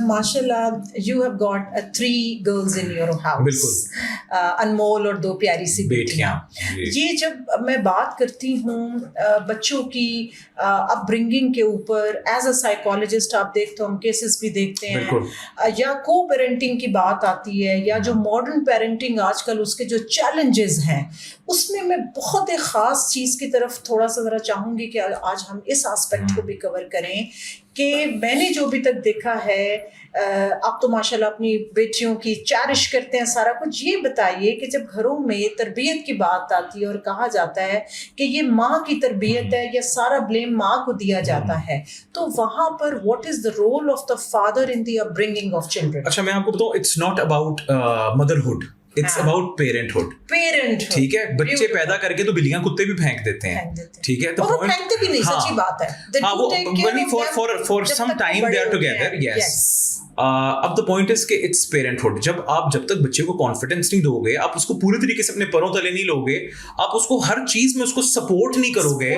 माशाल्लाह you have got 3 girls in your house. बिल्कुल। अनमोल और 2 प्यारी सी बेटियां। ये जब मैं बात करती हूँ बच्चों की अपब्रिंगिंग के ऊपर, एज अ साइकोलॉजिस्ट आप देखते हो, हम केसेस भी देखते हैं, या को पेरेंटिंग की बात आती है, या जो मॉडर्न पेरेंटिंग आजकल उसके जो चैलेंजेस हैं, उसमें मैं बहुत एक ख़ास चीज़ की तरफ थोड़ा सा ज़रा चाहूँगी कि आज हम इस एस्पेक्ट को भी कवर करें कि मैंने जो अभी तक देखा है, आप तो माशाल्लाह अपनी बेटियों की चेरिश करते हैं सारा कुछ, ये बताइए कि जब घरों में तरबियत की बात आती है और कहा जाता है कि ये माँ की तरबियत है या सारा ब्लेम माँ को दिया जाता है, तो वहाँ पर what is the role of the father in the upbringing of children? अच्छा, मैं आपको बताऊँ, it's not about motherhood, it's about parenthood. ठीक है, बच्चे पैदा करके तो बिल्लियां कुत्ते भी फेंक देते हैं, ठीक है, तो वो फेंकते भी नहीं, सच्ची बात है, वो for some time they are together, yes. अब द पॉइंट इज कि इट्स पेरेंटहुड। जब तक बच्चे को कॉन्फिडेंस नहीं दोगे, आप उसको पूरी तरीके से अपने पैरों तले नहीं लोगे, आप उसको हर चीज में उसको सपोर्ट नहीं करोगे,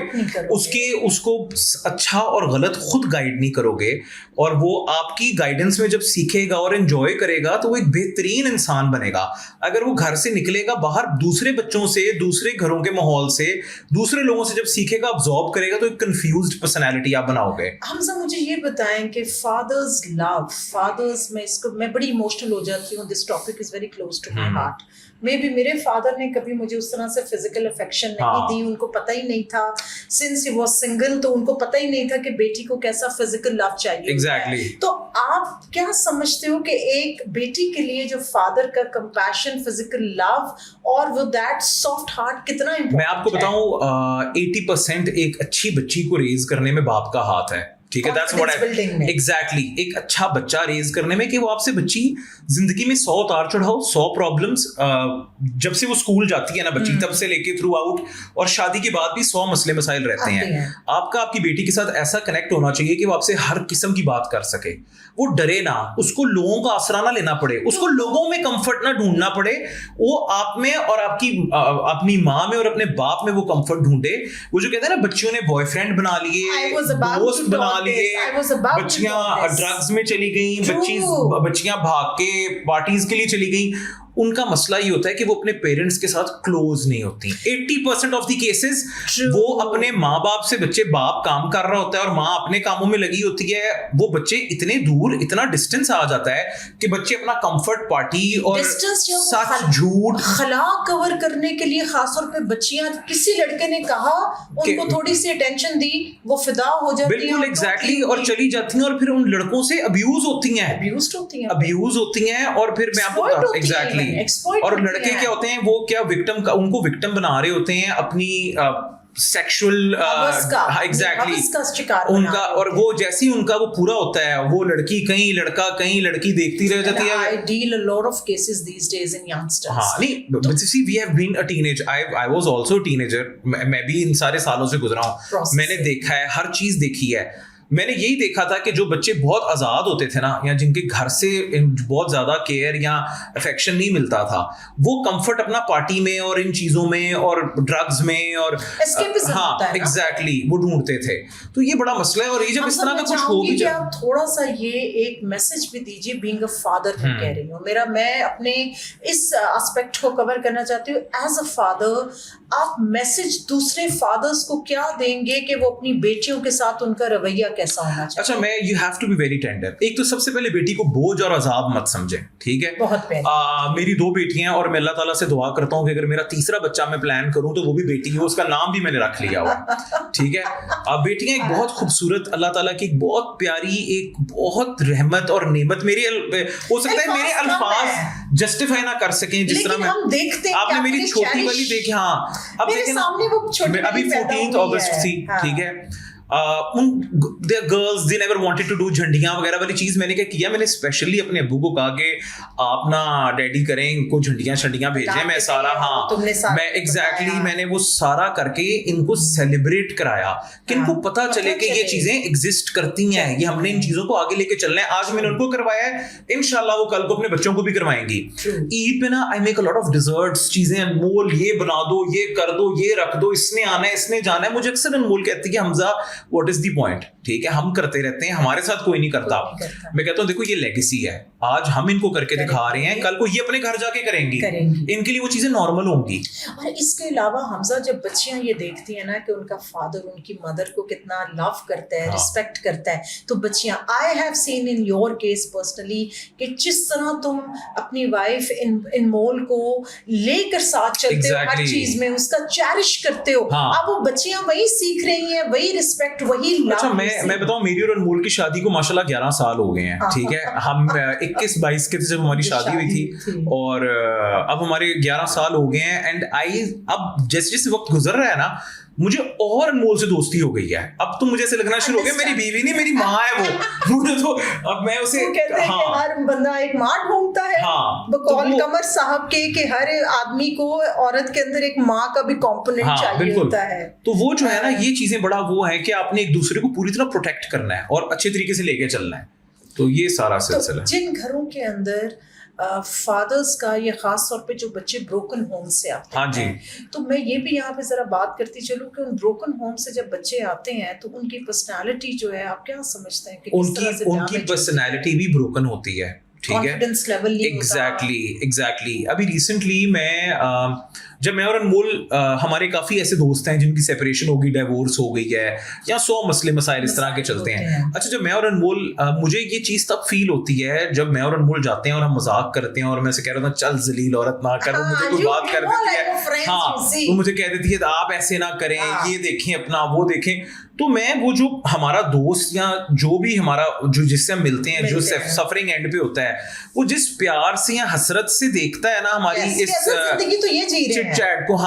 उसको अच्छा और गलत खुद गाइड नहीं करोगे, और वो आपकी गाइडेंस में जब सीखेगा और एंजॉय करेगा तो वो एक बेहतरीन इंसान बनेगा। अगर वो घर से निकलेगा बाहर, दूसरे बच्चों से, दूसरे घरों के माहौल से, दूसरे लोगों से जब सीखेगा, अब्सॉर्ब करेगा, तो एक कंफ्यूज्ड पर्सनालिटी आप बनाओगे। हमजा, मुझे ये बताएं कि फादर्स लव, मैं बड़ी इमोशनल हो जाती हूँ, this topic is very close to my heart. मे भी मेरे फादर ने कभी मुझे उस तरह से फिजिकल अफेक्शन नहीं दी, उनको पता ही नहीं था, सिंस ही वाज सिंगल, तो उनको पता ही नहीं था कि बेटी को कैसा फिजिकल लव चाहिए। एग्जैक्टली। तो आप क्या समझते हो कि एक बेटी के लिए जो फादर का कंपैशन, फिजिकल लव और वो दैट सॉफ्ट हार्ट कितना इम्पोर्टेंट है? मैं आपको बताऊं, 80% एक अच्छी बच्ची को रेज करने में बाप का हाथ है, ठीक है, दैट्स व्हाट आई एग्जैक्टली। एक अच्छा बच्चा रेज करने में कि वो आपसे बच्ची जिंदगी में 100 उतार चढ़ाओ, 100 प्रॉब्लम्स, जब से वो स्कूल जाती है ना बच्ची, तब से लेके थ्रू आउट, और शादी के बाद भी 100 मसले मसाइल रहते हैं। आपकी बेटी के साथ ऐसा कनेक्ट होना चाहिए कि वो आपसे हर किस्म की बात कर सके, वो डरे ना, उसको लोगों का आसरा ना लेना पड़े, उसको लोगों में कंफर्ट ना ढूंढना पड़े, वो आप में और अपनी माँ में और अपने बाप में वो कंफर्ट ढूंढे। वो जो कहते हैं ना, बच्चियों ने बॉयफ्रेंड बना लिए, दोस्त बना लिए, बच्चियां ड्रग्स में चली गई, बच्चियां भाग के पार्टीज के लिए चली गई, उनका मसला ये होता है कि वो अपने पेरेंट्स के साथ क्लोज नहीं होती। 80% ऑफ द केसेस वो अपने माँ बाप से, बच्चे बाप काम कर रहा होता है और माँ अपने कामों में लगी होती है, वो बच्चे इतने दूर, इतना डिस्टेंस आ जाता है कि बच्चे अपना कंफर्ट पार्टी और सच झूठ खला कवर करने के लिए, खासतौर पे बच्चियां, किसी लड़के ने कहा, उनको थोड़ी सी अटेंशन दी, वो फिदा हो जाती है, बिल्कुल एग्जैक्टली, और चली जाती हैं, और फिर उन लड़कों से अब्यूज होती हैं, और फिर मैं आपको एग्जैक्टली, और लड़के क्या होते हैं, वो क्या उनको विक्टिम बना रहे होते हैं अपनी सेक्सुअल, एग्जैक्टली उनका, और वो जैसे ही उनका वो पूरा होता है, वो लड़की कहीं, लड़का कहीं, लड़की देखती रह जाती है। I deal a lot of cases these days in youngsters. हाँ, नहीं, but see, we have been a teenager. I was also a teenager. मैं भी इन सारे सालों से गुजरा हूँ, मैंने देखा है, हर चीज देखी है। मैंने यही देखा था कि जो बच्चे बहुत आज़ाद होते थे ना, या जिनके घर से बहुत ज़्यादा केयर या अफेक्शन नहीं मिलता था, वो कंफर्ट अपना पार्टी में और इन चीज़ों में और ड्रग्स में और हाँ एग्जैक्टली वो ढूंढते थे। तो ये बड़ा मसला है, और ये जब इस तरह का कुछ हो भी जाए, आप थोड़ा सा ये एक मैसेज भी दीजिए, बीइंग अ फादर मैं कह रही हूँ, मैं अपने इस एस्पेक्ट को कवर करना चाहती हूँ। एज अ फादर आप मैसेज दूसरे फादर्स को क्या देंगे कि वो अपनी बेटियों के साथ उनका रवैया कैसा होना चाहिए? अच्छा, मैं you have to be very tender. एक तो सबसे पहले बेटी को बोझ और अजाब मत समझे, ठीक है? बहुत पहले मेरी 2 बेटियां, और मैं अल्लाह ताला से दुआ करता हूँ कि अगर मेरा तीसरा बच्चा मैं प्लान करूँ तो वो भी बेटी हो, उसका नाम भी मैंने रख लिया हुआ, ठीक है? बेटियां एक बहुत खूबसूरत, अल्लाह ताला की एक बहुत प्यारी, एक बहुत रहमत और नेमत, मेरी हो सकता है मेरे अल्फाज जस्टिफाई ना कर सकें जिस तरह हम देखते हैं। आपने मेरी छोटी वाली देखी, हाँ अब देखें ना, अभी 14 अगस्त थी, ठीक है? Girls they never wanted to do झंडियां वगैरह वाली चीज। मैंने क्या किया, मैंने स्पेशली अपने अब्बू को कहा कि आप ना डैडी करें, इनको झंडियां भेजें, मैं सारा मैं एग्जैक्टली मैंने वो सारा करके इनको सेलिब्रेट कराया कि इनको पता चले कि ये चीजें एग्जिस्ट करती हैं, ये हमने इन चीजों को आगे लेके चलना है। आज मैंने उनको करवाया है, इंशाल्लाह वो कल को अपने बच्चों को भी करवाएंगी। ईद पे ना I make a lot of desserts, चीजें अनमोल, ये बना दो, ये कर दो, ये रख दो, इसने आना है, इसने जाना है। मुझे अक्सर अनमोल कहती है, Hamza what is the point? ठीक है, हम करते रहते हैं, हमारे साथ कोई नहीं करता। मैं कहता हूँ देखो ये लेगेसी है, आज हम इनको करके दिखा रहे हैं, कल को ये अपने घर जाके करेंगी, इनके लिए वो चीजें नॉर्मल होंगी। और इसके अलावा हमजा, जब बच्चियां ये देखती हैं ना कि उनका फादर उनकी मदर को कितना लव करता है, रिस्पेक्ट करता है, तो बच्चियां, I have seen in your case personally कि जिस तरह तुम अपनी वाइफ इनमोल को लेकर साथ चलते हो, हर चीज में उसका चेरिश करते हो। अब वो बच्चियां वही सीख रही हैं, वही रिस्पेक्ट, वही लव। अच्छा, मैं बताऊं, मेरी और अनमोल की शादी को माशाल्लाह 11 साल हो गए हैं, ठीक है। हम 21-22 के थे जब हमारी शादी हुई थी, और अब हमारे 11 साल हो गए हैं। एंड अब जैसे जैसे वक्त गुजर रहा है ना, मुझे और अनमोल से दोस्ती हो गई है। अब तो मुझे ऐसे लगना शुरू हो गया मेरी बीवी नहीं, मेरी माँ है वो। मुझे तो अब मैं उसे कहते हैं कि हर बंदा एक माँ ढूंढता है। बकौल कमर साहब के कि हर आदमी को औरत के अंदर एक माँ का भी कंपोनेंट चाहिए होता है। तो वो जो है ना, ये चीजें बड़ा वो है कि आपने एक दूसरे को पूरी तरह प्रोटेक्ट करना है और अच्छे तरीके से लेके चलना है। तो ये सारा सिलसिला। जिन घरों के अंदर फादर्स का, ये खास तौर पे जो बच्चे ब्रोकन होम से आते हैं, तो मैं ये भी यहाँ पे जरा बात करती चलूं कि उन ब्रोकन होम से जब बच्चे आते हैं तो उनकी पर्सनालिटी जो है, आप क्या समझते हैं कि उनकी पर्सनालिटी भी ब्रोकन होती है, ठीक है, कॉन्फिडेंस लेवल एग्जैक्टली। अभी रिसेंटली जब मैं और अनमोल, हमारे काफी ऐसे दोस्त हैं जिनकी सेपरेशन हो गई, डिवोर्स हो गई है, या 100 मसले मसाइल इस तरह के चलते हैं। अच्छा, जब मैं और अनमोल, मुझे ये चीज तब फील होती है जब मैं और अनमोल जाते हैं और हम मजाक करते हैं, और मैं से कह रहा था चल जलील औरत ना कर, मुझे कोई बात कर देती है, तो मुझे कह देती है आप ऐसे ना करें, ये देखें अपना, वो देखें। तो मैं वो जो हमारा दोस्त या जो भी हमारा जो जिससे हम मिलते हैं, जो सफरिंग एंड पे होता है, वो जिस प्यार से या हसरत से देखता है ना हमारी इस जिंदगी तो ये जी रहे हैं चैट को,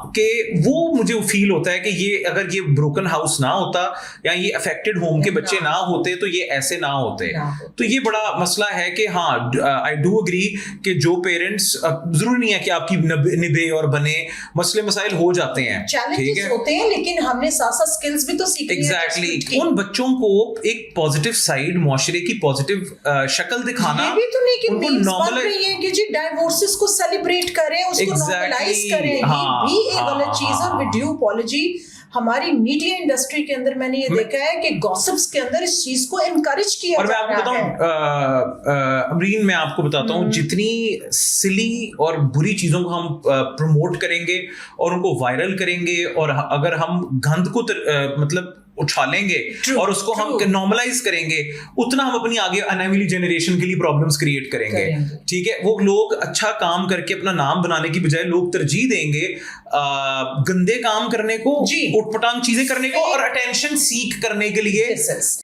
कि वो मुझे फील होता है कि ये अगर ये ब्रोकन हाउस ना होता या ये अफेक्टेड होम के बच्चे ना होते तो ये ऐसे ना होते। तो ये बड़ा मसला है कि आई डू अग्री कि जो पेरेंट्स, जरूरी नहीं है कि आपकी निभे और बने, मसले मसाइल हो जाते हैं, ठीक है, होते हैं, लेकिन हमने साथ-साथ स्किल्स भी तो सीखनी है। एग्जैक्टली, उन बच्चों को एक पॉजिटिव साइड, मुआशरे की पॉजिटिव शक्ल दिखाना, ये भी तो नहीं कि मीम्स बन रही है कि जी डाइवोर्सेस को सेलिब्रेट करें, उसको नॉर्मलाइज करें, ये भी एक गलत चीज है। विद ड्यू अपॉलॉजी, हमारी मीडिया इंडस्ट्री के अंदर मैंने ये देखा है कि गॉसिप्स के अंदर इस चीज को एनकरेज किया जा रहा है। और मैं आपको बताऊं अमरीन, मैं आपको बताता हूं, जितनी सिली और बुरी चीजों को हम प्रमोट करेंगे और उनको वायरल करेंगे, और अगर हम गंद को मतलब उछालेंगे और उसको हम नॉर्मलाइज करेंगे, उतना हम अपनी आगे आने वाली जनरेशन के लिए प्रॉब्लम्स क्रिएट करेंगे, ठीक है। वो लोग अच्छा काम करके अपना नाम बनाने की बजाय लोग तरजीह देंगे गंदे काम करने को, उटपटांग चीजें करने को, और अटेंशन सीख करने के लिए।